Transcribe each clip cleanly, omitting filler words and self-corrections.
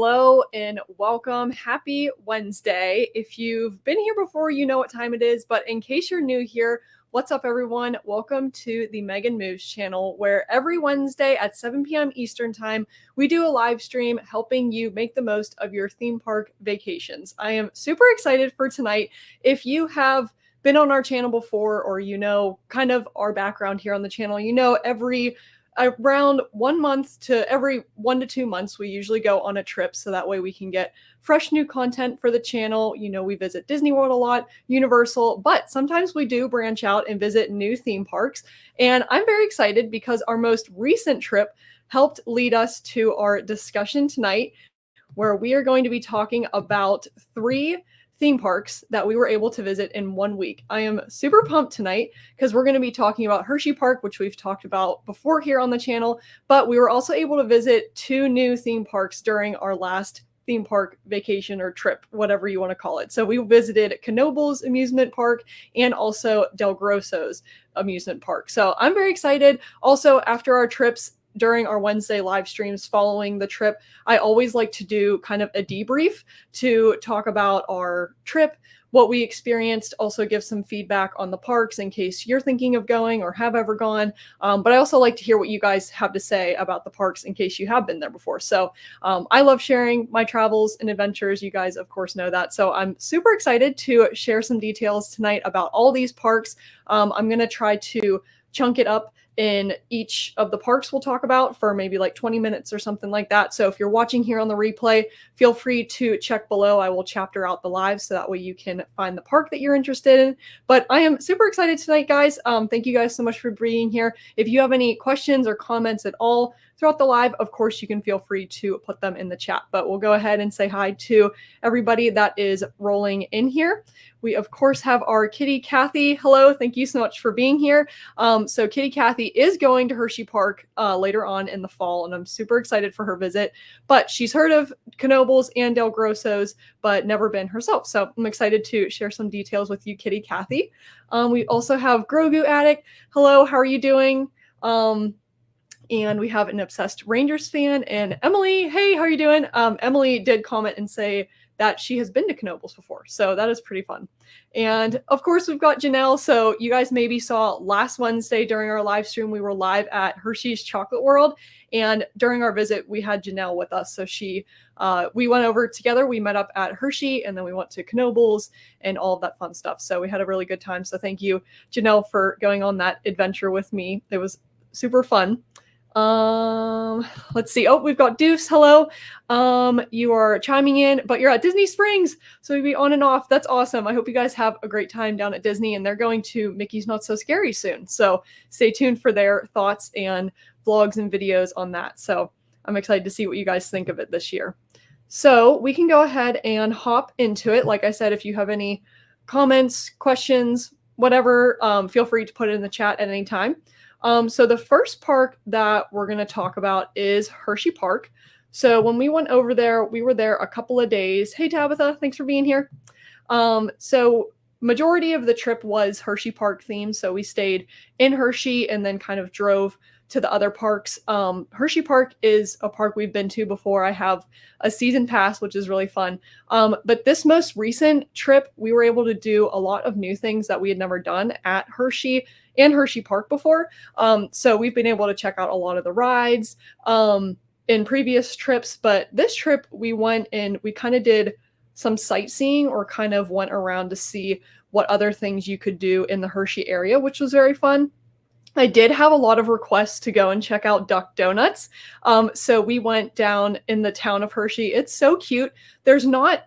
Hello and welcome. Happy Wednesday. If you've been here before, you know what time it is, but in case you're new here, what's up everyone? Welcome to the Megan Moves channel, where every Wednesday at 7 p.m. Eastern time, we do a live stream helping you make the most of your theme park vacations. I am super excited for tonight. If you have been on our channel before, or you know kind of our background here on the channel, you know around 1 month to every 1 to 2 months, we usually go on a trip so that way we can get fresh new content for the channel. You know, we visit Disney World a lot, Universal, but sometimes we do branch out and visit new theme parks. And I'm very excited because our most recent trip helped lead us to our discussion tonight, where we are going to be talking about 3 theme parks that we were able to visit in 1 week. I am super pumped tonight because we're going to be talking about Hersheypark, which we've talked about before here on the channel, but we were also able to visit 2 new theme parks during our last theme park vacation or trip, whatever you want to call it. So we visited Knoebels Amusement Park and also Delgrosso's amusement park. So I'm very excited. Also, after our trips, during our Wednesday live streams following the trip, I always like to do kind of a debrief to talk about our trip, what we experienced, also give some feedback on the parks in case you're thinking of going or have ever gone. But I also like to hear what you guys have to say about the parks in case you have been there before. So I love sharing my travels and adventures. You guys, of course, know that. So I'm super excited to share some details tonight about all these parks. I'm going to try to chunk it up in each of the parks we'll talk about for maybe like 20 minutes or something like that. So if you're watching here on the replay, feel free to check below. I will chapter out the live so that way you can find the park that you're interested in. But I am super excited tonight, guys. Thank you guys so much for being here. If you have any questions or comments at all throughout the live, of course, you can feel free to put them in the chat. But we'll go ahead and say hi to everybody that is rolling in here. We, of course, have our kitty, Kathy. Hello, thank you so much for being here. So kitty Kathy is going to Hersheypark later on in the fall, and I'm super excited for her visit. But she's heard of Knoebels and Delgrosso's, but never been herself. So I'm excited to share some details with you, kitty Kathy. We also have Grogu Addict. Hello, how are you doing? And we have an obsessed Rangers fan, and Emily. Hey, how are you doing? Emily did comment and say that she has been to Knoebels before, so that is pretty fun. And of course, we've got Janelle. So you guys maybe saw last Wednesday during our live stream, we were live at Hershey's Chocolate World, and during our visit, we had Janelle with us. So we went over together. We met up at Hershey, and then we went to Knoebels and all of that fun stuff. So we had a really good time. So thank you, Janelle, for going on that adventure with me. It was super fun. Let's see. Oh, we've got Doofs. Hello. You are chiming in, but you're at Disney Springs, so we'll be on and off. That's awesome. I hope you guys have a great time down at Disney, and they're going to Mickey's Not So Scary soon. So stay tuned for their thoughts and vlogs and videos on that. So I'm excited to see what you guys think of it this year. So we can go ahead and hop into it. Like I said, if you have any comments, questions, whatever, feel free to put it in the chat at any time. So the first park that we're going to talk about is Hersheypark. So when we went over there, we were there a couple of days. Hey, Tabitha, thanks for being here. So majority of the trip was Hersheypark themed. So we stayed in Hershey and then kind of drove to the other parks. Hersheypark is a park we've been to before. I have a season pass, which is really fun. But this most recent trip, we were able to do a lot of new things that we had never done at Hershey and Hersheypark before. So we've been able to check out a lot of the rides in previous trips. But this trip, we went and we kind of did some sightseeing, or kind of went around to see what other things you could do in the Hershey area, which was very fun. I did have a lot of requests to go and check out Duck Donuts. So we went down in the town of Hershey. It's so cute. There's not,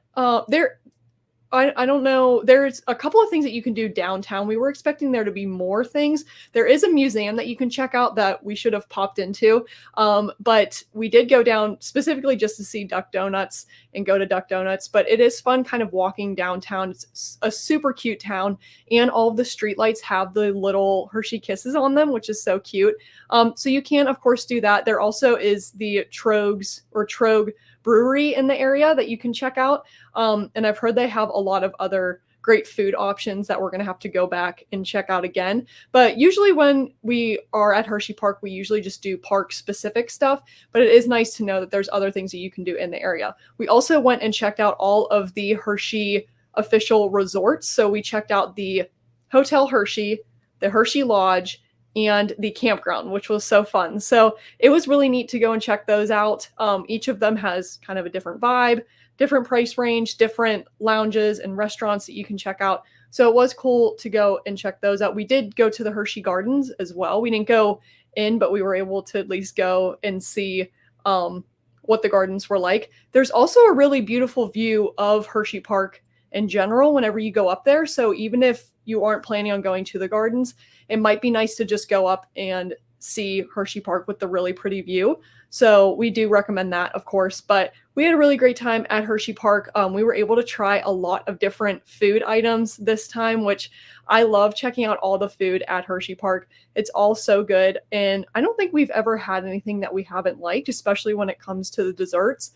I don't know. There's a couple of things that you can do downtown. We were expecting there to be more things. There is a museum that you can check out that we should have popped into. But we did go down specifically just to see Duck Donuts and go to Duck Donuts. But it is fun kind of walking downtown. It's a super cute town. And all of the streetlights have the little Hershey Kisses on them, which is so cute. So you can, of course, do that. There also is the Trogs or Trog brewery in the area that you can check out. And I've heard they have a lot of other great food options that we're going to have to go back and check out again. But usually when we are at Hersheypark, we usually just do park specific stuff, but it is nice to know that there's other things that you can do in the area. We also went and checked out all of the Hershey official resorts. So we checked out the Hotel Hershey, the Hershey Lodge, and the campground, which was so fun. So it was really neat to go and check those out. Each of them has kind of a different vibe, different price range, different lounges and restaurants that you can check out. So it was cool to go and check those out. We did go to the Hershey Gardens as well. We didn't go in, but we were able to at least go and see what the gardens were like. There's also a really beautiful view of Hersheypark in general whenever you go up there. So even if you aren't planning on going to the gardens, it might be nice to just go up and see Hersheypark with the really pretty view. So we do recommend that, of course, but we had a really great time at Hersheypark. We were able to try a lot of different food items this time, which I love checking out all the food at Hersheypark. It's all so good. And I don't think we've ever had anything that we haven't liked, especially when it comes to the desserts.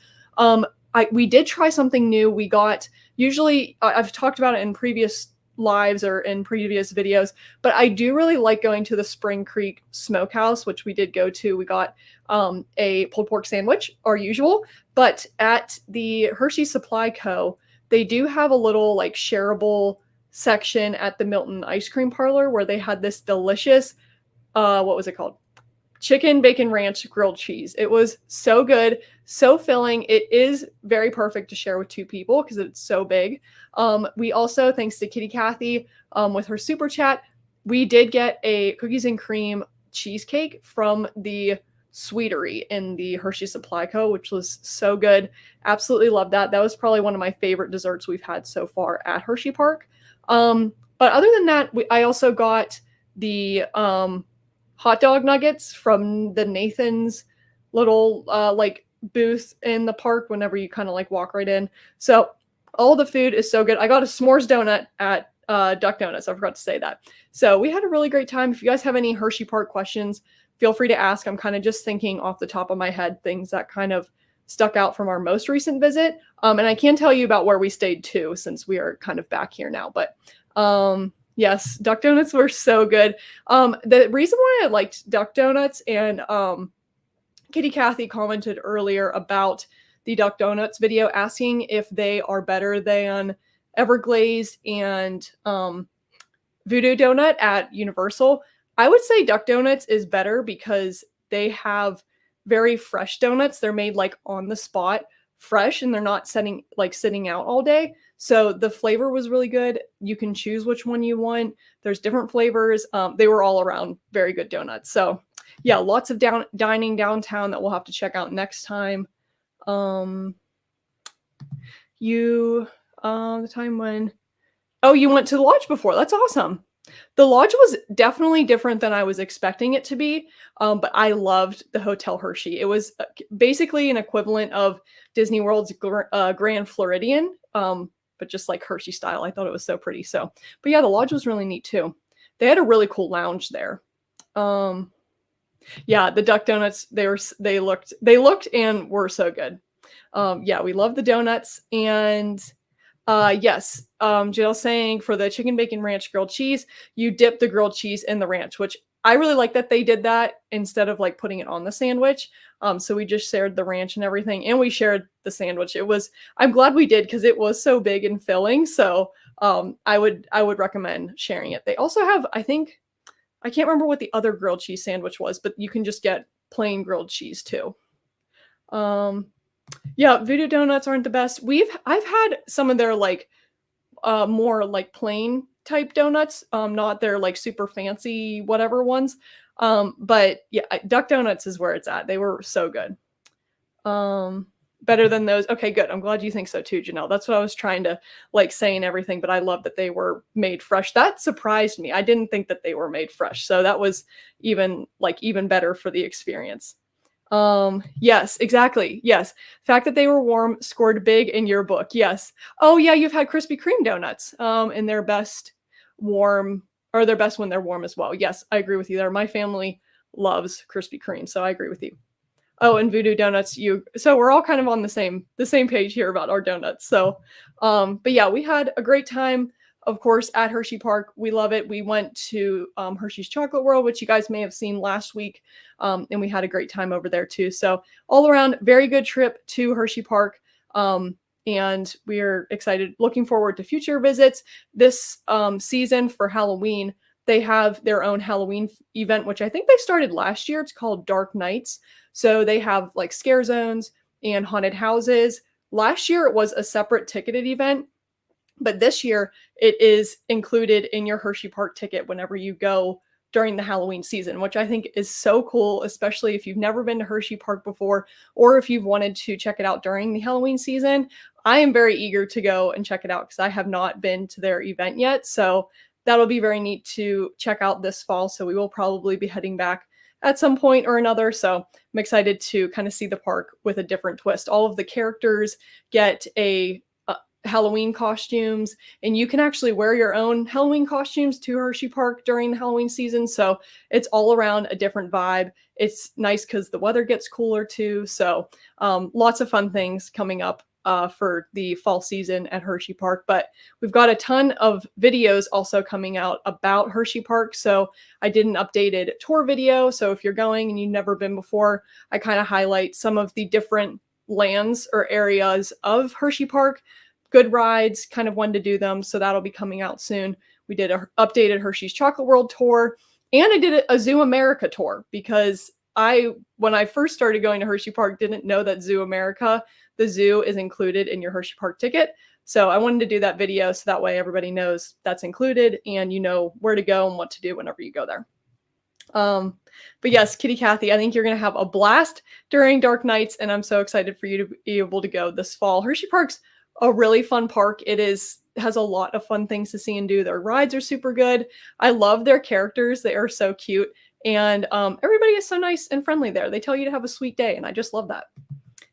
We did try something new. We got, usually I've talked about it in previous lives or in previous videos, but I do really like going to the Spring Creek Smokehouse, which we did go to. We got a pulled pork sandwich, our usual, but at the Hershey Supply Co., they do have a little like shareable section at the Milton Ice Cream Parlor where they had this delicious, what was it called? Chicken bacon ranch grilled cheese. It was so good, so filling. It is very perfect to share with two people because it's so big. We also, thanks to Kitty Cathy with her super chat, we did get a cookies and cream cheesecake from the Sweetery in the Hershey Supply Co., which was so good. Absolutely love that. That was probably one of my favorite desserts we've had so far at Hersheypark. But other than that, I also got the hot dog nuggets from the Nathan's little like booth in the park whenever you kind of like walk right in. So all the food is so good. I got a s'mores donut at Duck Donuts. I forgot to say that. So we had a really great time. If you guys have any Hersheypark questions, feel free to ask. I'm kind of just thinking off the top of my head things that kind of stuck out from our most recent visit. And I can tell you about where we stayed too, since we are kind of back here now. But yes, Duck Donuts were so good. The reason why I liked Duck Donuts, and Kitty Cathy commented earlier about the Duck Donuts video asking if they are better than Everglazed and Voodoo Donut at Universal. I would say Duck Donuts is better because they have very fresh donuts. They're made like on the spot, fresh, and they're not sitting out all day. So the flavor was really good. You can choose which one you want. There's different flavors. They were all around very good donuts. So yeah, lots of dining downtown that we'll have to check out next time. The time when, oh, you went to the lodge before. That's awesome. The lodge was definitely different than I was expecting it to be, but I loved the Hotel Hershey. It was basically an equivalent of Disney World's Grand Floridian, but just like Hershey style. I thought it was so pretty. So, but yeah, the lodge was really neat too. They had a really cool lounge there. Yeah, the Duck Donuts, they looked and were so good. Yeah, we love the donuts. And yes, Jill saying for the chicken bacon ranch grilled cheese, you dip the grilled cheese in the ranch, which I really like that they did that instead of like putting it on the sandwich. So we just shared the ranch and everything, and we shared the sandwich. I'm glad we did because it was so big and filling. So I would recommend sharing it. They also have, I can't remember what the other grilled cheese sandwich was, but you can just get plain grilled cheese too. Yeah, Voodoo Donuts aren't the best. I've had some of their like more like plain type donuts, not their like super fancy whatever ones. But yeah, Duck Donuts is where it's at. They were so good. Better than those. Okay, good. I'm glad you think so too, Janelle. That's what I was trying to like say and everything, but I love that they were made fresh. That surprised me. I didn't think that they were made fresh. So that was even better for the experience. Yes, exactly. Yes. Fact that they were warm scored big in your book. Yes. Oh yeah, you've had Krispy Kreme donuts and they're best when they're warm as well. Yes, I agree with you there. My family loves Krispy Kreme, so I agree with you. Oh, and Voodoo Donuts, so we're all kind of on the same page here about our donuts. So but yeah, we had a great time. of course, at Hersheypark, we love it. We went to Hershey's Chocolate World, which you guys may have seen last week, and we had a great time over there too. So all around, very good trip to Hersheypark. And we're excited, looking forward to future visits. This season for Halloween, they have their own Halloween event, which I think they started last year. It's called Dark Nights. So they have like scare zones and haunted houses. Last year, it was a separate ticketed event, but this year it is included in your Hersheypark ticket whenever you go during the Halloween season, which I think is so cool, especially if you've never been to Hersheypark before, or if you've wanted to check it out during the Halloween season. I am very eager to go and check it out because I have not been to their event yet. So that'll be very neat to check out this fall. So we will probably be heading back at some point or another. So I'm excited to kind of see the park with a different twist. All of the characters get a Halloween costumes, and you can actually wear your own Halloween costumes to Hersheypark during the Halloween season. So it's all around a different vibe. It's nice because the weather gets cooler too. So lots of fun things coming up for the fall season at Hersheypark. But we've got a ton of videos also coming out about Hersheypark. So I did an updated tour video. So if you're going and you've never been before, I kind of highlight some of the different lands or areas of Hersheypark, good rides, kind of when to do them. So that'll be coming out soon. We did an updated Hershey's Chocolate World tour, and I did a Zoo America tour because when I first started going to Hersheypark, didn't know that Zoo America, the zoo, is included in your Hersheypark ticket. So I wanted to do that video so that way everybody knows that's included and you know where to go and what to do whenever you go there. But yes, Kitty Kathy, I think you're going to have a blast during Dark Nights, and I'm so excited for you to be able to go this fall. Hersheypark's a really fun park. It has a lot of fun things to see and do. Their rides are super good. I love their characters. They are so cute. And everybody is so nice and friendly there. They tell you to have a sweet day, and I just love that.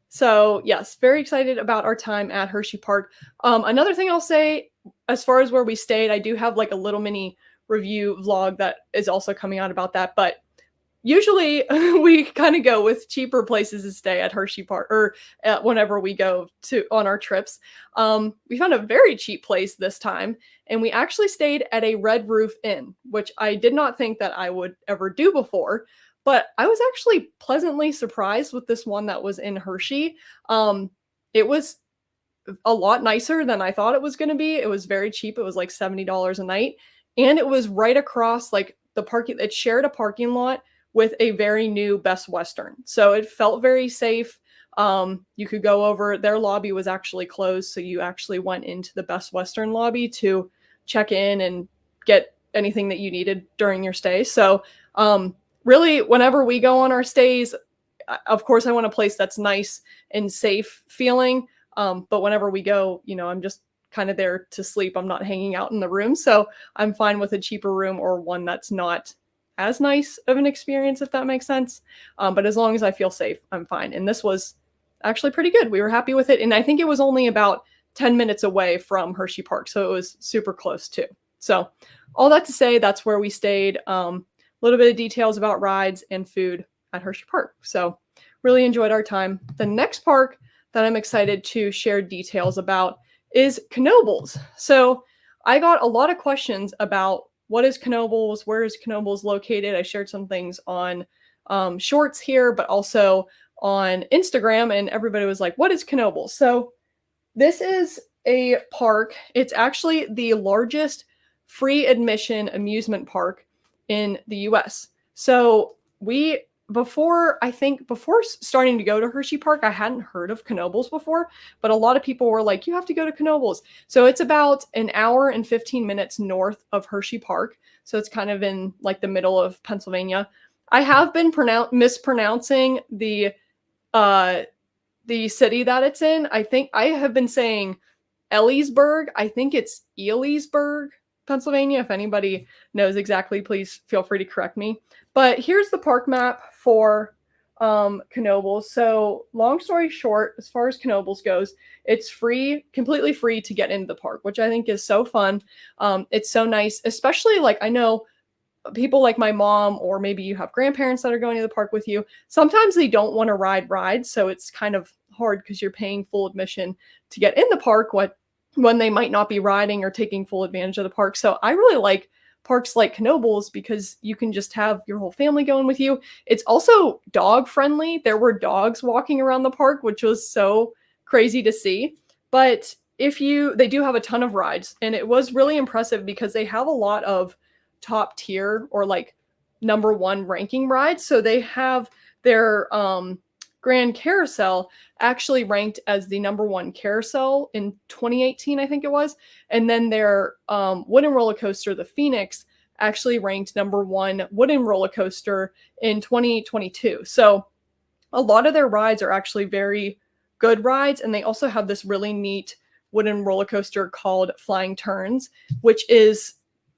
So yes, very excited about our time at Hersheypark. Another thing I'll say, as far as where we stayed, I do have like a little mini review vlog that is also coming out about that. But usually we kind of go with cheaper places to stay at Hersheypark, or whenever we go on our trips. We found a very cheap place this time, and we actually stayed at a Red Roof Inn, which I did not think that I would ever do before. But I was actually pleasantly surprised with this one that was in Hershey. It was a lot nicer than I thought it was going to be. It was very cheap. It was like $70 a night. And it was right across like the parking. It shared a parking lot with a very new Best Western. So it felt very safe. You could go over, their lobby was actually closed. So you actually went into the Best Western lobby to check in and get anything that you needed during your stay. So really, whenever we go on our stays, of course, I want a place that's nice and safe feeling. But whenever we go, I'm just kind of there to sleep. I'm not hanging out in the room. So I'm fine with a cheaper room or one that's not as nice of an experience, if that makes sense. But as long as I feel safe, I'm fine. And this was actually pretty good. We were happy with it. And I think it was only about 10 minutes away from Hersheypark. So it was super close too. So all that to say, that's where we stayed. Little bit of details about rides and food at Hersheypark. So really enjoyed our time. The next park that I'm excited to share details about is Knoebels. So I got a lot of questions about what is Knoebels, where is Knoebels located. I shared some things on shorts here, but also on Instagram, and everybody was like, what is Knoebels? So this is a park. It's actually the largest free admission amusement park in the US. So before starting to go to Hersheypark, I hadn't heard of Knoebels before, but a lot of people were like, you have to go to Knoebels. So it's about an hour and 15 minutes north of Hersheypark. So it's kind of in like the middle of Pennsylvania. I have been mispronouncing the city that it's in. I think I have been saying Ellisburg. I think it's Ellisburg, Pennsylvania. If anybody knows exactly, please feel free to correct me. But here's the park map for Knoebels. So long story short, as far as Knoebels goes, it's free, completely free to get into the park, which I think is so fun. It's so nice, especially like I know people like my mom, or maybe you have grandparents that are going to the park with you. Sometimes they don't want to ride rides. So it's kind of hard because you're paying full admission to get in the park, when they might not be riding or taking full advantage of the park. So I really like parks like Knoebels because you can just have your whole family going with you. It's also dog friendly. There were dogs walking around the park, which was so crazy to see. But they do have a ton of rides, and it was really impressive because they have a lot of top tier or like number one ranking rides. So they have their Grand Carousel actually ranked as the number one carousel in 2018, I think it was. And then their wooden roller coaster, the Phoenix, actually ranked number one wooden roller coaster in 2022. So a lot of their rides are actually very good rides. And they also have this really neat wooden roller coaster called Flying Turns, which is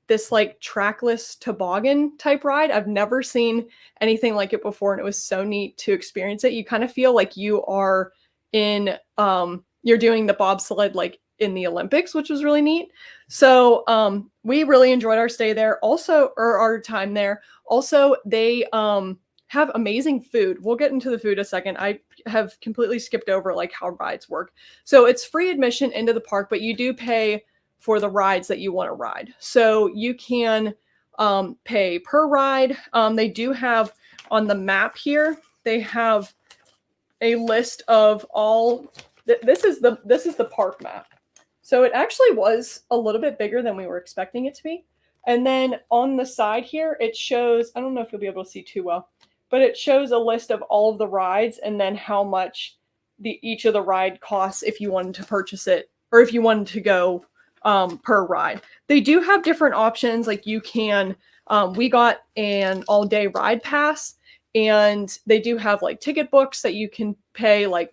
this like trackless toboggan type ride. I've never seen anything like it before, and it was so neat to experience it. You kind of feel like you are in you're doing the bobsled like in the Olympics, which was really neat. So we really enjoyed our stay there, also, or our time there. Also, they have amazing food. We'll get into the food in a second. I have completely skipped over like how rides work. So it's free admission into the park, but you do pay for the rides that you want to ride. So you can pay per ride. They do have on the map here, they have a list of all this is the park map. So it actually was a little bit bigger than we were expecting it to be. And then on the side here, it shows, I don't know if you'll be able to see too well, but it shows a list of all of the rides and then how much each of the ride costs if you wanted to purchase it or if you wanted to go per ride. They do have different options. Like you can, we got an all-day ride pass, and they do have like ticket books that you can pay like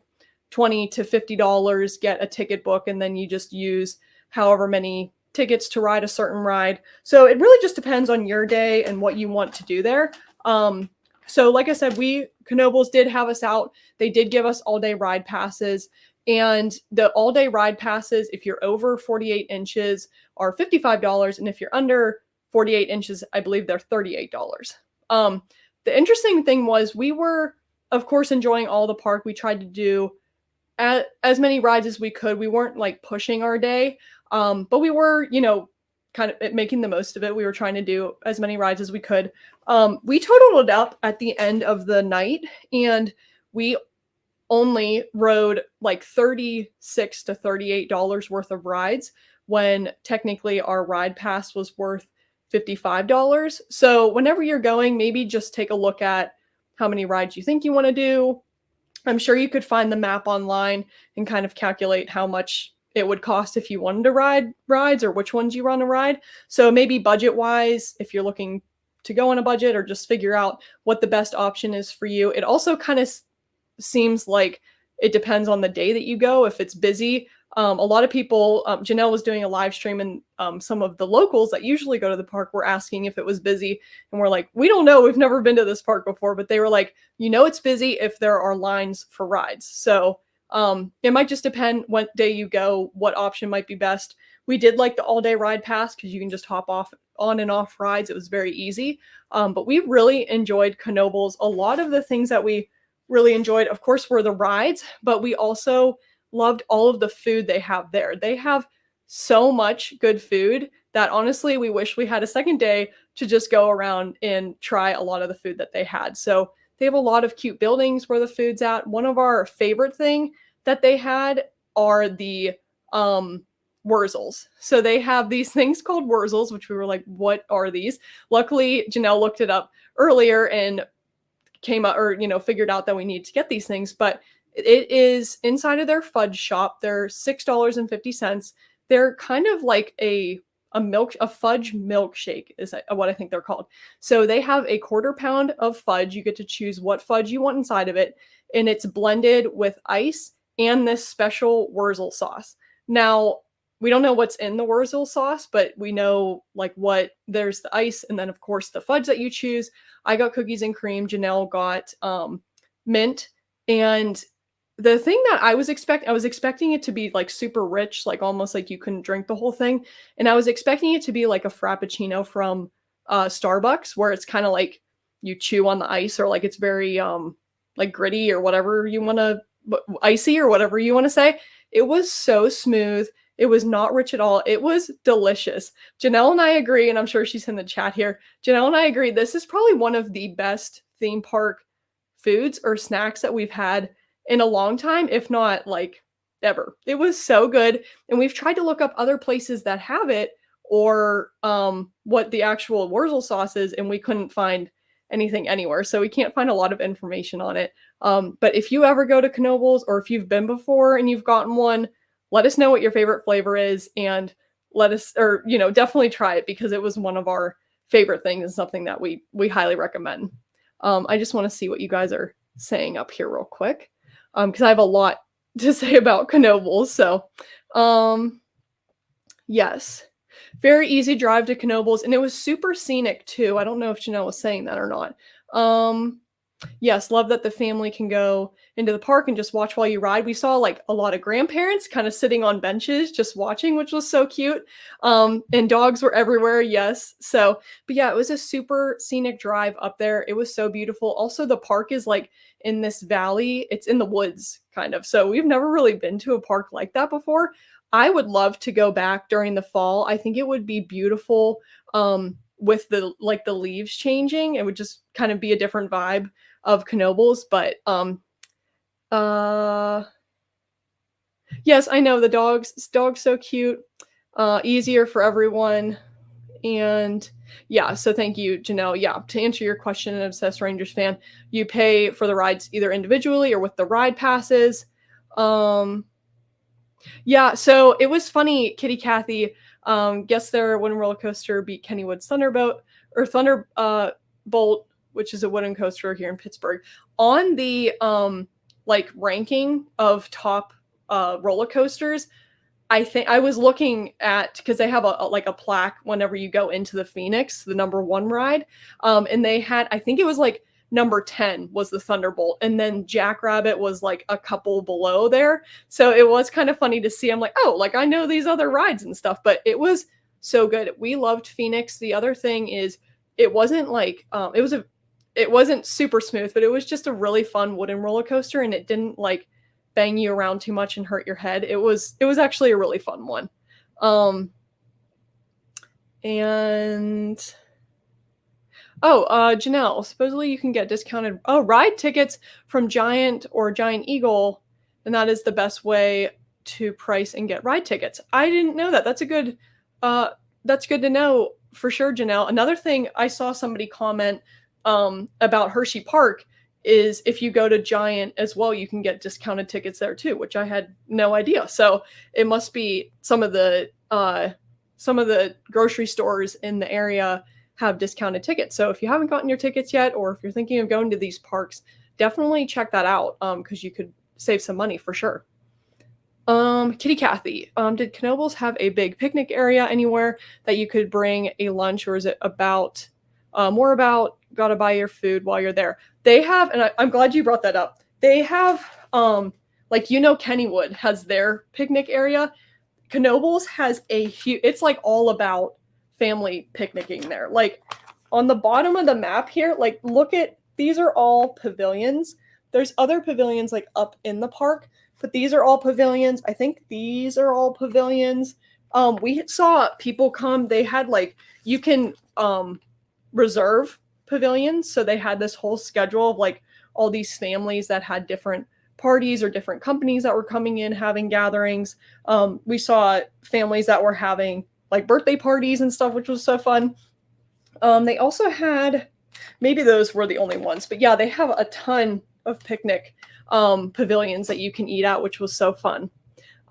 $20 to $50, get a ticket book, and then you just use however many tickets to ride a certain ride. So it really just depends on your day and what you want to do there. So like I said, Knoebels did have us out. They did give us all-day ride passes. And the all-day ride passes, if you're over 48 inches, are $55. And if you're under 48 inches, I believe they're $38. The interesting thing was we were, of course, enjoying all the park. We tried to do as many rides as we could. We weren't like pushing our day, but we were, kind of making the most of it. We were trying to do as many rides as we could. We totaled it up at the end of the night, and we only rode like $36 to $38 worth of rides when technically our ride pass was worth $55. So whenever you're going, maybe just take a look at how many rides you think you want to do. I'm sure you could find the map online and kind of calculate how much it would cost if you wanted to ride rides or which ones you want to ride. So maybe budget wise, if you're looking to go on a budget, or just figure out what the best option is for you. It also kind of seems like it depends on the day that you go. If it's busy, a lot of people, Janelle was doing a live stream, and some of the locals that usually go to the park were asking if it was busy. And we're like, we don't know. We've never been to this park before. But they were like, it's busy if there are lines for rides. So it might just depend what day you go, what option might be best. We did like the all-day ride pass because you can just hop on and off rides. It was very easy. But we really enjoyed Knoebels. A lot of the things that we really enjoyed, of course, were the rides, but we also loved all of the food they have there. They have so much good food that honestly, we wish we had a second day to just go around and try a lot of the food that they had. So they have a lot of cute buildings where the food's at. One of our favorite thing that they had are the Wurzels. So they have these things called Wurzels, which we were like, what are these? Luckily, Janelle looked it up earlier and came out, or figured out that we need to get these things. But it is inside of their fudge shop. They're $6.50. They're kind of like a fudge milkshake is what I think they're called. So they have a 1/4 pound of fudge. You get to choose what fudge you want inside of it, and it's blended with ice and this special Wurzel sauce. Now, we don't know what's in the Wurzel sauce, but we know there's the ice, and then of course the fudge that you choose. I got cookies and cream. Janelle got mint. And the thing that I was expecting it to be like super rich, like almost like you couldn't drink the whole thing. And I was expecting it to be like a Frappuccino from Starbucks, where it's kind of like you chew on the ice, or like it's very like gritty or whatever you want to, icy or whatever you want to say. It was so smooth. It was not rich at all. It was delicious. Janelle and I agree, and I'm sure she's in the chat here. Janelle and I agree. This is probably one of the best theme park foods or snacks that we've had in a long time, if not like ever. It was so good. And we've tried to look up other places that have it or what the actual Wurzel sauce is, and we couldn't find anything anywhere. So we can't find a lot of information on it. But if you ever go to Knoebels or if you've been before and you've gotten one, let us know what your favorite flavor is and let us, or, you know, definitely try it because it was one of our favorite things and something that we highly recommend. I just want to see what you guys are saying up here real quick because I have a lot to say about Knoebels. So, yes, very easy drive to Knoebels, and it was super scenic too. I don't know if Janelle was saying that or not. Yes, love that the family can go into the park and just watch while you ride. We saw like a lot of grandparents kind of sitting on benches just watching, which was so cute. And dogs were everywhere. Yes. So, but yeah, it was a super scenic drive up there. It was so beautiful. Also, the park is like in this valley. It's in the woods kind of. So we've never really been to a park like that before. I would love to go back during the fall. I think it would be beautiful. With the leaves changing, it would just kind of be a different vibe of Knoebels, but yes, I know the dog's so cute, easier for everyone, and yeah, so thank you, Janelle. Yeah, to answer your question, an Obsessed Rangers fan, you pay for the rides either individually or with the ride passes. Yeah, so it was funny, Kitty Cathy. Guess their wooden roller coaster beat Kennywood's Thunderbolt, which is a wooden coaster here in Pittsburgh. On the ranking of top roller coasters, I think I was looking at because they have a plaque whenever you go into the Phoenix, the number 1 ride, and they had, I think it was like number 10 was the Thunderbolt, and then Jackrabbit was like a couple below there. So it was kind of funny to see. I'm like, oh, like I know these other rides and stuff, but it was so good. We loved Phoenix. The other thing is it wasn't like it wasn't super smooth, but it was just a really fun wooden roller coaster, and it didn't like bang you around too much and hurt your head. It was actually a really fun one. And Janelle, supposedly you can get discounted ride tickets from Giant or Giant Eagle, and that is the best way to price and get ride tickets. I didn't know that. That's good to know for sure, Janelle. Another thing I saw somebody comment about Hersheypark is if you go to Giant as well, you can get discounted tickets there too, which I had no idea. So it must be some of the grocery stores in the area have discounted tickets. So if you haven't gotten your tickets yet, or if you're thinking of going to these parks, definitely check that out because you could save some money for sure. Kitty Cathy, did Knoebels have a big picnic area anywhere that you could bring a lunch, or is it about more about gotta buy your food while you're there? They have, and I'm glad you brought that up. They have Kennywood has their picnic area. Knoebels has a huge, it's like all about family picnicking there. Like on the bottom of the map here, like look at, these are all pavilions. There's other pavilions like up in the park, but these are all pavilions. I think these are all pavilions. We saw people come, they had like, you can reserve pavilions. So they had this whole schedule of like all these families that had different parties or different companies that were coming in having gatherings. We saw families that were having like birthday parties and stuff, which was so fun. They also had, maybe those were the only ones, but yeah, they have a ton of picnic pavilions that you can eat at, which was so fun.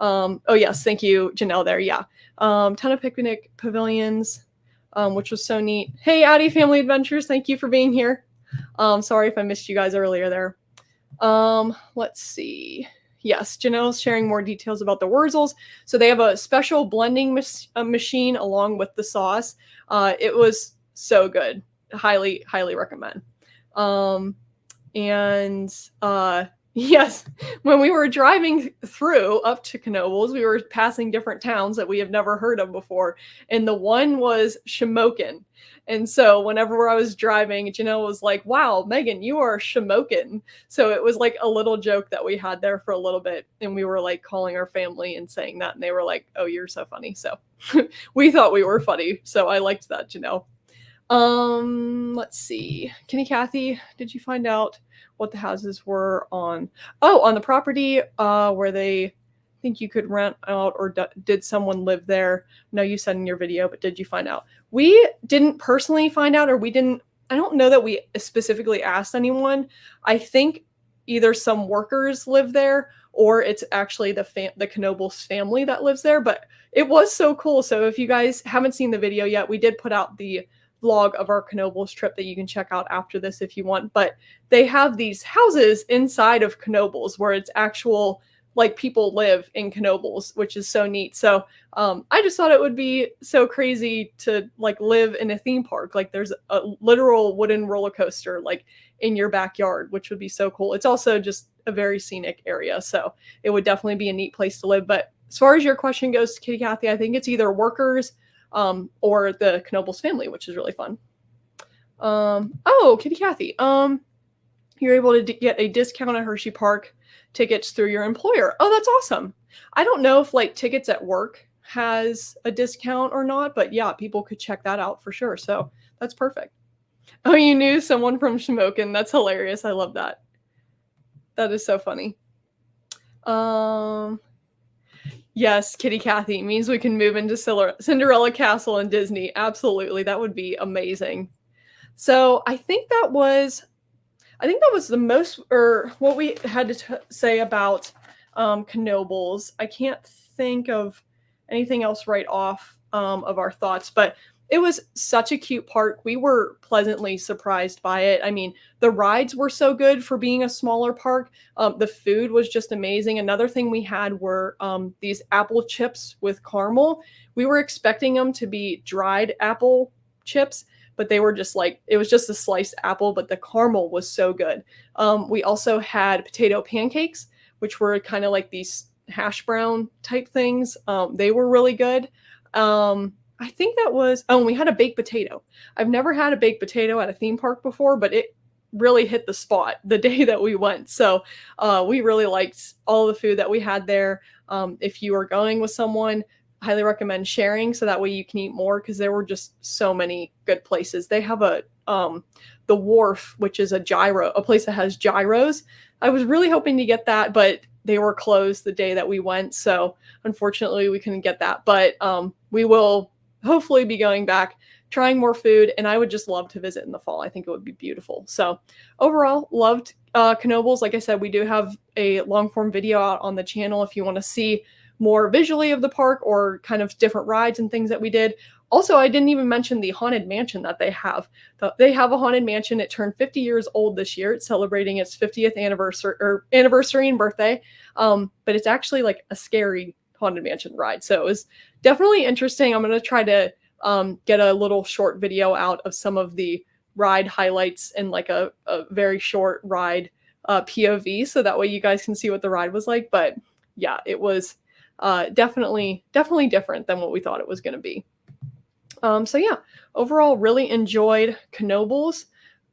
Oh yes, thank you, Janelle there. Yeah, ton of picnic pavilions, which was so neat. Hey, Addie Family Adventures, thank you for being here. Sorry if I missed you guys earlier there. Let's see. Yes, Janelle's sharing more details about the Wurzels. So they have a special blending machine along with the sauce. It was so good. Highly, highly recommend. Yes, when we were driving through up to Knoebels, we were passing different towns that we have never heard of before, and the one was Shamokin. And so whenever I was driving, Janelle was like, "Wow, Megan, you are Shamokin." So it was like a little joke that we had there for a little bit, and we were like calling our family and saying that, and they were like, "Oh, you're so funny." So we thought we were funny, so I liked that, Janelle. Let's see. Kenny Kathy, did you find out what the houses were on? Oh, on the property where they think you could rent out, or did someone live there? No, you said in your video, but did you find out? We didn't personally find out, or we didn't, I don't know that we specifically asked anyone. I think either some workers live there or it's actually the Knoebels family that lives there, but it was so cool. So if you guys haven't seen the video yet, we did put out the vlog of our Knoebels trip that you can check out after this if you want. But they have these houses inside of Knoebels where it's actual, like, people live in Knoebels, which is so neat. So I just thought it would be so crazy to like live in a theme park. Like there's a literal wooden roller coaster like in your backyard, which would be so cool. It's also just a very scenic area, so it would definitely be a neat place to live. But as far as your question goes, Kitty Kathy, I think it's either workers or the Knoebels family, which is really fun. Oh, Kitty Kathy, you're able to get a discount at Hersheypark tickets through your employer. Oh, that's awesome. I don't know if like tickets at work has a discount or not, but yeah, people could check that out for sure. So that's perfect. Oh, you knew someone from Shamokin. That's hilarious. I love that. That is so funny. Yes, Kitty Kathy means we can move into Cinderella Castle in Disney. Absolutely. That would be amazing. So I think that was the most, or what we had to say about Knoebels. I can't think of anything else right off of our thoughts, but it was such a cute park. We were pleasantly surprised by it. I mean, the rides were so good for being a smaller park. The food was just amazing. Another thing we had were these apple chips with caramel. We were expecting them to be dried apple chips, but they were just like, it was just a sliced apple, but the caramel was so good. We also had potato pancakes, which were kind of like these hash brown type things. They were really good. I think that was, oh, and we had a baked potato. I've never had a baked potato at a theme park before, but it really hit the spot the day that we went. So we really liked all the food that we had there. If you are going with someone, highly recommend sharing so that way you can eat more, because there were just so many good places. They have a the Wharf, which is a place that has gyros. I was really hoping to get that, but they were closed the day that we went, so unfortunately we couldn't get that. But we will hopefully be going back, trying more food, and I would just love to visit in the fall. I think it would be beautiful. So overall, loved Knoebels. Like I said, we do have a long form video out on the channel if you want to see more visually of the park or kind of different rides and things that we did. Also, I didn't even mention the Haunted Mansion that they have. They have a Haunted Mansion. It turned 50 years old this year. It's celebrating its 50th anniversary and birthday. But it's actually like a scary Haunted Mansion ride. So it was definitely interesting. I'm going to try to get a little short video out of some of the ride highlights and like a very short ride POV, so that way you guys can see what the ride was like. But yeah, it was definitely different than what we thought it was going to be. So yeah, overall really enjoyed Knoebels.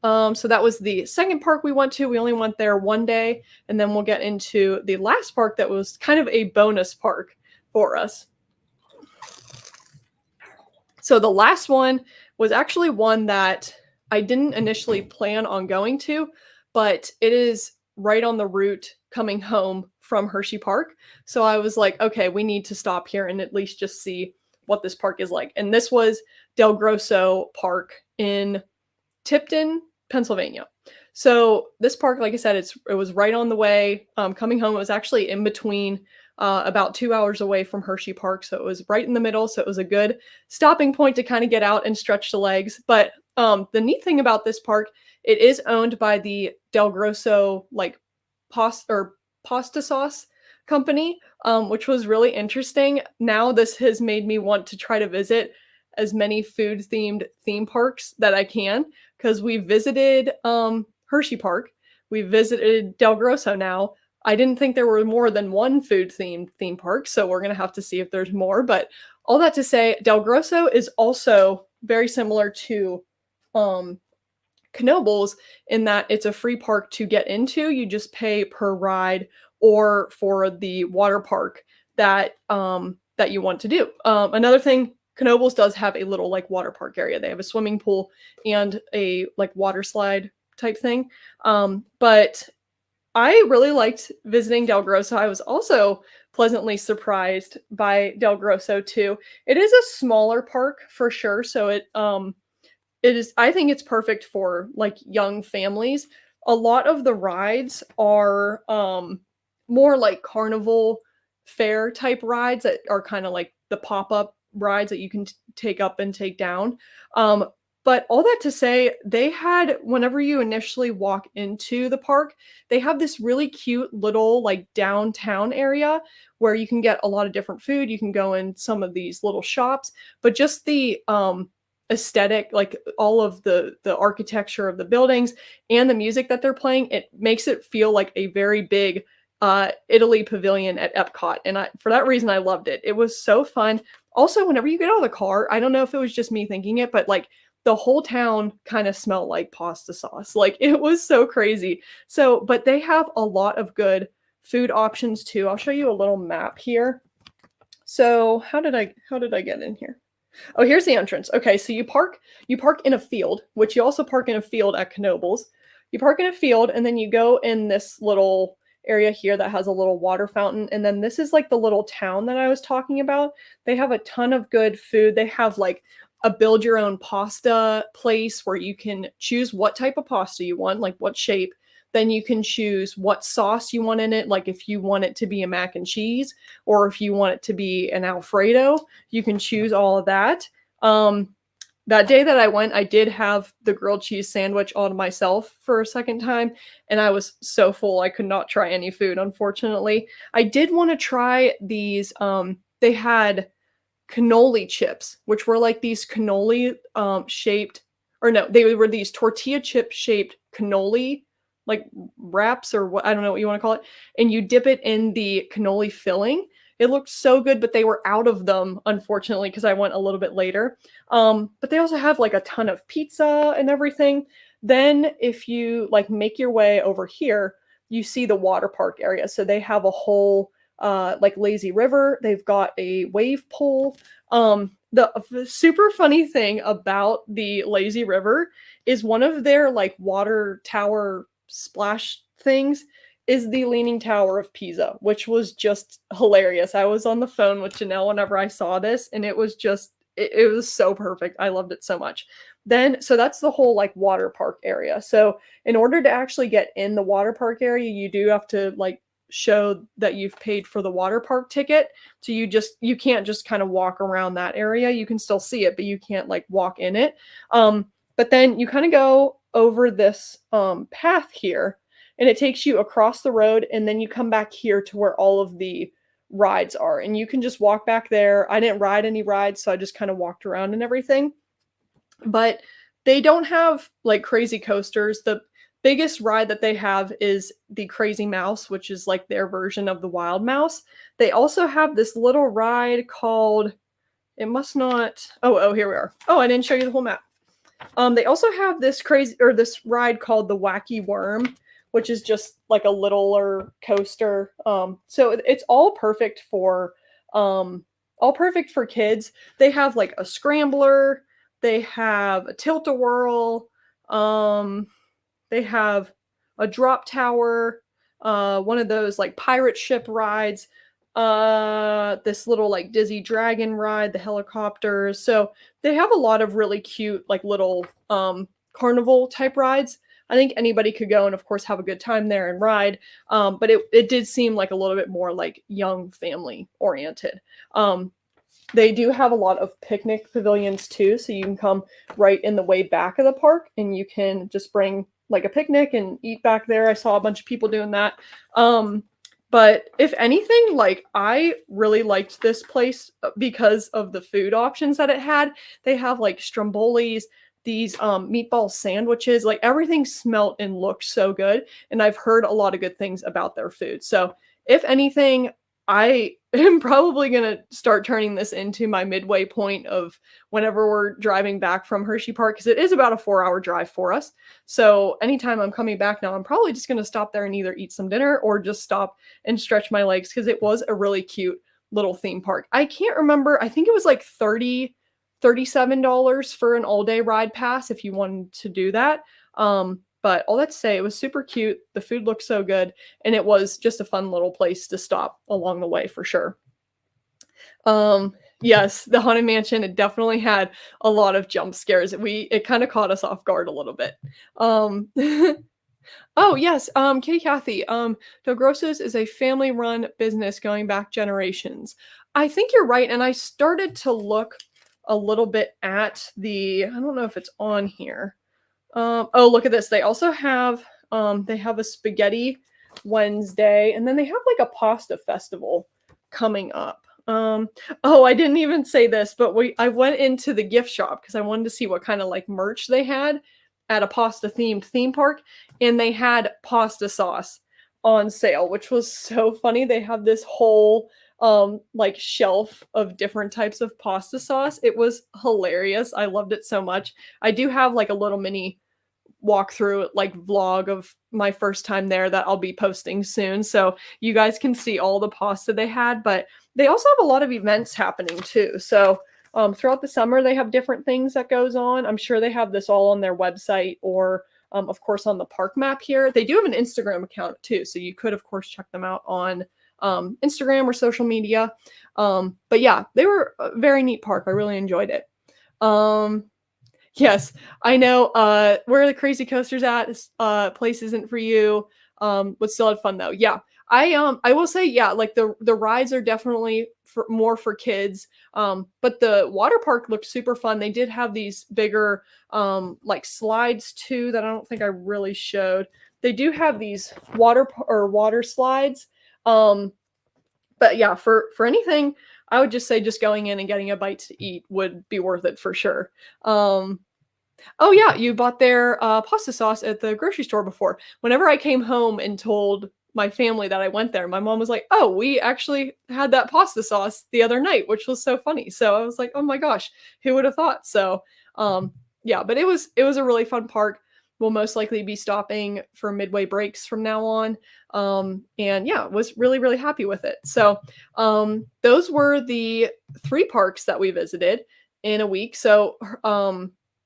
So that was the second park we went to. We only went there one day, and then we'll get into the last park that was kind of a bonus park for us. So the last one was actually one that I didn't initially plan on going to, but it is right on the route coming home from Hersheypark. So I was like, okay, we need to stop here and at least just see what this park is like. And this was Delgrosso Park in Tipton, Pennsylvania. So this park, like I said, it was right on the way coming home. It was actually in between, about 2 hours away from Hersheypark. So it was right in the middle. So it was a good stopping point to kind of get out and stretch the legs. But the neat thing about this park, it is owned by the Delgrosso like pasta sauce company, which was really interesting. Now this has made me want to try to visit as many food themed theme parks that I can, because we visited Hersheypark, we visited Delgrosso now. I didn't think there were more than one food themed theme park, so we're gonna have to see if there's more. But all that to say, Delgrosso is also very similar to um, Knoebels in that it's a free park to get into. You just pay per ride or for the water park that you want to do. Another thing, Knoebels does have a little like water park area. They have a swimming pool and a like water slide type thing. But I really liked visiting Del Grosso. I was also pleasantly surprised by Del Grosso too. It is a smaller park for sure, so it is, I think it's perfect for like young families. A lot of the rides are more like carnival fair type rides that are kind of like the pop-up rides that you can take up and take down. Um, but all that to say, they had, whenever you initially walk into the park, they have this really cute little like downtown area where you can get a lot of different food. You can go in some of these little shops, but just the aesthetic, like all of the architecture of the buildings and the music that they're playing, it makes it feel like a very big Italy pavilion at Epcot. And for that reason, I loved it. It was so fun. Also, whenever you get out of the car, I don't know if it was just me thinking it, but like the whole town kind of smelled like pasta sauce. Like it was so crazy. So, but they have a lot of good food options too. I'll show you a little map here. So how did I get in here? Oh, here's the entrance. Okay, so you park in a field, which you also park in a field at Knoebels. You park in a field and then you go in this little area here that has a little water fountain, and then this is like the little town that I was talking about. They have a ton of good food. They have like a build your own pasta place where you can choose what type of pasta you want, like what shape. Then you can choose what sauce you want in it, like if you want it to be a mac and cheese or if you want it to be an Alfredo, you can choose all of that. That day that I went, I did have the grilled cheese sandwich all to myself for a second time, and I was so full I could not try any food, unfortunately. I did want to try these, they had cannoli chips, which were like these cannoli shaped, or no, they were these tortilla chip shaped cannoli like wraps or what, I don't know what you want to call it, and you dip it in the cannoli filling. It looked so good, but they were out of them, unfortunately, because I went a little bit later. But they also have like a ton of pizza and everything. Then if you like make your way over here, you see the water park area. So they have a whole like lazy river. They've got a wave pool. The super funny thing about the lazy river is one of their like water tower splash things is the Leaning Tower of Pisa, which was just hilarious. I was on the phone with Janelle whenever I saw this, and it was just, it was so perfect. I loved it so much. Then, so that's the whole like water park area. So in order to actually get in the water park area, you do have to like show that you've paid for the water park ticket. So you can't just kind of walk around that area. You can still see it, but you can't like walk in it. But then you kind of go over this path here, and it takes you across the road, and then you come back here to where all of the rides are, and you can just walk back there. I didn't ride any rides, so I just kind of walked around and everything. But they don't have like crazy coasters. The biggest ride that they have is the Crazy Mouse, which is like their version of the Wild Mouse. They also have this little ride called, it must not, oh, here we are. Oh, I didn't show you the whole map. They also have this this ride called the Wacky Worm, which is just like a littler coaster. So it's all perfect for kids. They have like a scrambler, they have a tilt-a-whirl, they have a drop tower, one of those like pirate ship rides, this little like Dizzy Dragon ride, the helicopters. So they have a lot of really cute like little carnival type rides. I think anybody could go and of course have a good time there and ride. But it did seem like a little bit more like young family oriented. They do have a lot of picnic pavilions too, so you can come right in the way back of the park and you can just bring like a picnic and eat back there. I saw a bunch of people doing that. But if anything, like I really liked this place because of the food options that it had. They have like strombolis, these meatball sandwiches. Like everything smelt and looked so good. And I've heard a lot of good things about their food. So if anything, I am probably going to start turning this into my midway point of whenever we're driving back from Hersheypark, because it is about a 4-hour drive for us. So anytime I'm coming back now, I'm probably just going to stop there and either eat some dinner or just stop and stretch my legs, because it was a really cute little theme park. I can't remember. I think it was like $37 for an all-day ride pass if you wanted to do that. But all that to say, it was super cute. The food looked so good, and it was just a fun little place to stop along the way for sure. Yes, the Haunted Mansion, it definitely had a lot of jump scares. It kind of caught us off guard a little bit. Um, oh yes, Kitty Cathy. Delgrosso's is a family-run business going back generations. I think you're right, and I started to look a little bit at I don't know if it's on here. Oh, look at this. They also have they have a spaghetti Wednesday, and then they have like a pasta festival coming up. Oh, I didn't even say this, but I went into the gift shop because I wanted to see what kind of like merch they had at a pasta themed theme park, and they had pasta sauce on sale, which was so funny. They have this whole like shelf of different types of pasta sauce. It was hilarious. I loved it so much. I do have like a little mini walkthrough like vlog of my first time there that I'll be posting soon, so you guys can see all the pasta they had. But they also have a lot of events happening too. So throughout the summer they have different things that goes on. I'm sure they have this all on their website, or of course on the park map here. They do have an Instagram account too, so you could of course check them out on Instagram or social media. But yeah, they were a very neat park. I really enjoyed it. Yes, I know. Where are the crazy coasters at? This place isn't for you. But still had fun though. Yeah. I will say, yeah, like the rides are definitely more for kids. But the water park looked super fun. They did have these bigger like slides too that I don't think I really showed. They do have these water slides. But yeah, for anything, I would just say just going in and getting a bite to eat would be worth it for sure. Oh yeah, you bought their pasta sauce at the grocery store before. Whenever I came home and told my family that I went there, my mom was like, "Oh, we actually had that pasta sauce the other night," which was so funny. So I was like, "Oh my gosh, who would have thought?" So, yeah, but it was a really fun park. We'll most likely be stopping for midway breaks from now on. And yeah, was really, really happy with it. So, those were the 3 parks that we visited in a week. So,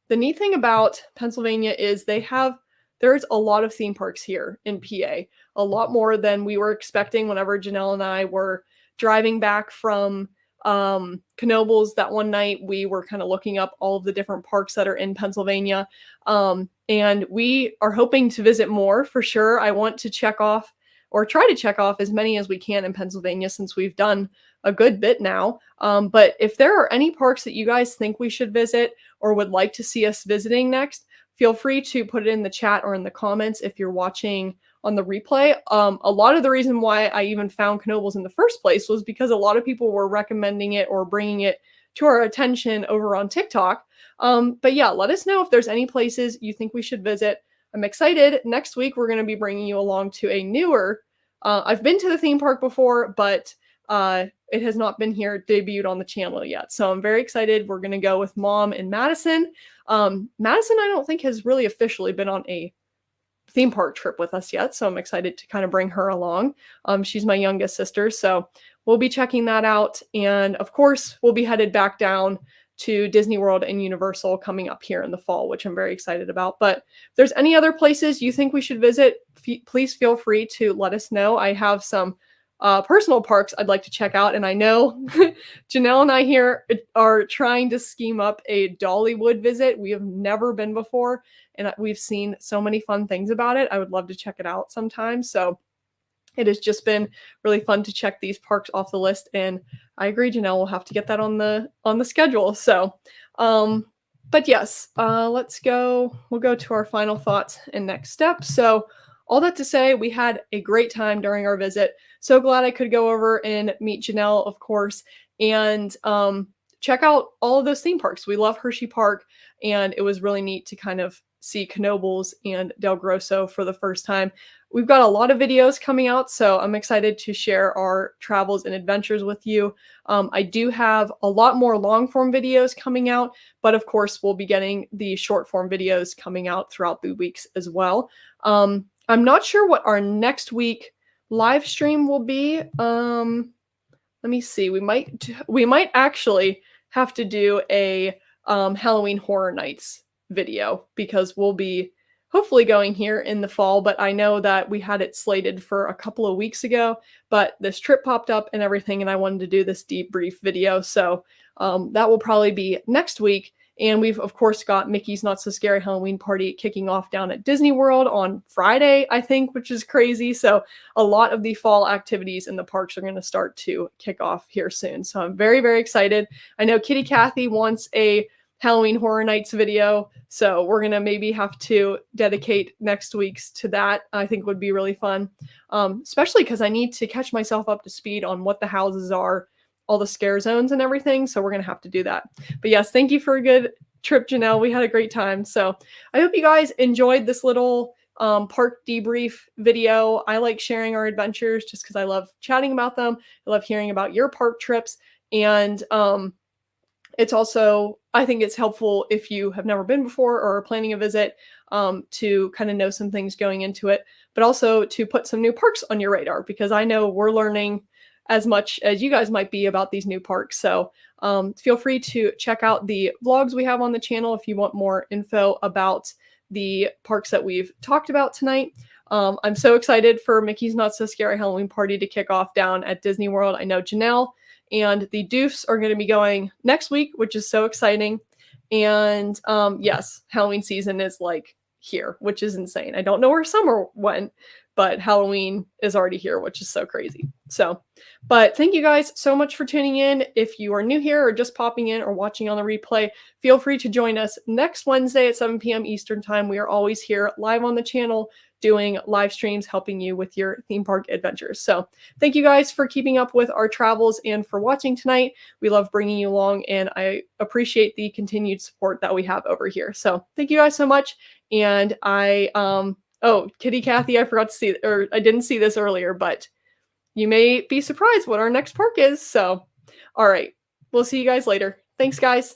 the neat thing about Pennsylvania is there's a lot of theme parks here in PA, a lot more than we were expecting whenever Janelle and I were driving back from Knoebels that one night. We were kind of looking up all of the different parks that are in Pennsylvania. And we are hoping to visit more for sure. I want to check off or try to check off as many as we can in Pennsylvania since we've done a good bit now. But if there are any parks that you guys think we should visit or would like to see us visiting next, feel free to put it in the chat or in the comments if you're watching on the replay. A lot of the reason why I even found Knoebels in the first place was because a lot of people were recommending it or bringing it to our attention over on TikTok. But yeah, let us know if there's any places you think we should visit. I'm excited. Next week, we're going to be bringing you along to a newer, I've been to the theme park before, but it has not been here debuted on the channel yet. So I'm very excited. We're going to go with Mom and Madison. Madison, I don't think has really officially been on a theme park trip with us yet. So I'm excited to kind of bring her along. She's my youngest sister. So we'll be checking that out. And of course, we'll be headed back down to Disney World and Universal coming up here in the fall, which I'm very excited about. But if there's any other places you think we should visit, please feel free to let us know. I have some personal parks I'd like to check out. And I know Janelle and I here are trying to scheme up a Dollywood visit. We have never been before, and we've seen so many fun things about it. I would love to check it out sometime. So it has just been really fun to check these parks off the list. And I agree, Janelle, we'll have to get that on the schedule. So, but yes, let's go. We'll go to our final thoughts and next steps. So all that to say, we had a great time during our visit. So glad I could go over and meet Janelle, of course, and check out all of those theme parks. We love Hersheypark, and it was really neat to kind of see Knoebels and Delgrosso for the first time. We've got a lot of videos coming out, so I'm excited to share our travels and adventures with you. I do have a lot more long form videos coming out, but of course we'll be getting the short form videos coming out throughout the weeks as well. I'm not sure what our next week live stream will be. Let me see. We might actually have to do a Halloween Horror Nights video, because we'll be hopefully going here in the fall, but I know that we had it slated for a couple of weeks ago, but this trip popped up and everything, and I wanted to do this debrief video. So that will probably be next week. And we've, of course, got Mickey's Not So Scary Halloween Party kicking off down at Disney World on Friday, I think, which is crazy. So a lot of the fall activities in the parks are going to start to kick off here soon. So I'm very, very excited. I know Kitty Kathy wants a Halloween Horror Nights video, so we're going to maybe have to dedicate next week's to that. I think would be really fun, especially because I need to catch myself up to speed on what the houses are, all the scare zones and everything. So we're going to have to do that. But yes, thank you for a good trip, Janelle. We had a great time. So I hope you guys enjoyed this little park debrief video. I like sharing our adventures just because I love chatting about them. I love hearing about your park trips. And it's also, I think it's helpful if you have never been before or are planning a visit, to kind of know some things going into it, but also to put some new parks on your radar, because I know we're learning as much as you guys might be about these new parks. So feel free to check out the vlogs we have on the channel if you want more info about the parks that we've talked about tonight. I'm so excited for Mickey's Not So Scary Halloween Party to kick off down at Disney World. I know Janelle and the Doofs are going to be going next week, which is so exciting. And yes, Halloween season is like here, which is insane. I don't know where summer went, but Halloween is already here, which is so crazy. So, but thank you guys so much for tuning in. If you are new here or just popping in or watching on the replay, feel free to join us next Wednesday at 7 p.m. Eastern Time. We are always here live on the channel doing live streams, helping you with your theme park adventures. So thank you guys for keeping up with our travels and for watching tonight. We love bringing you along, and I appreciate the continued support that we have over here. So thank you guys so much. And oh, Kitty Kathy, I forgot to see, or I didn't see this earlier, but you may be surprised what our next park is. So, all right, we'll see you guys later. Thanks, guys.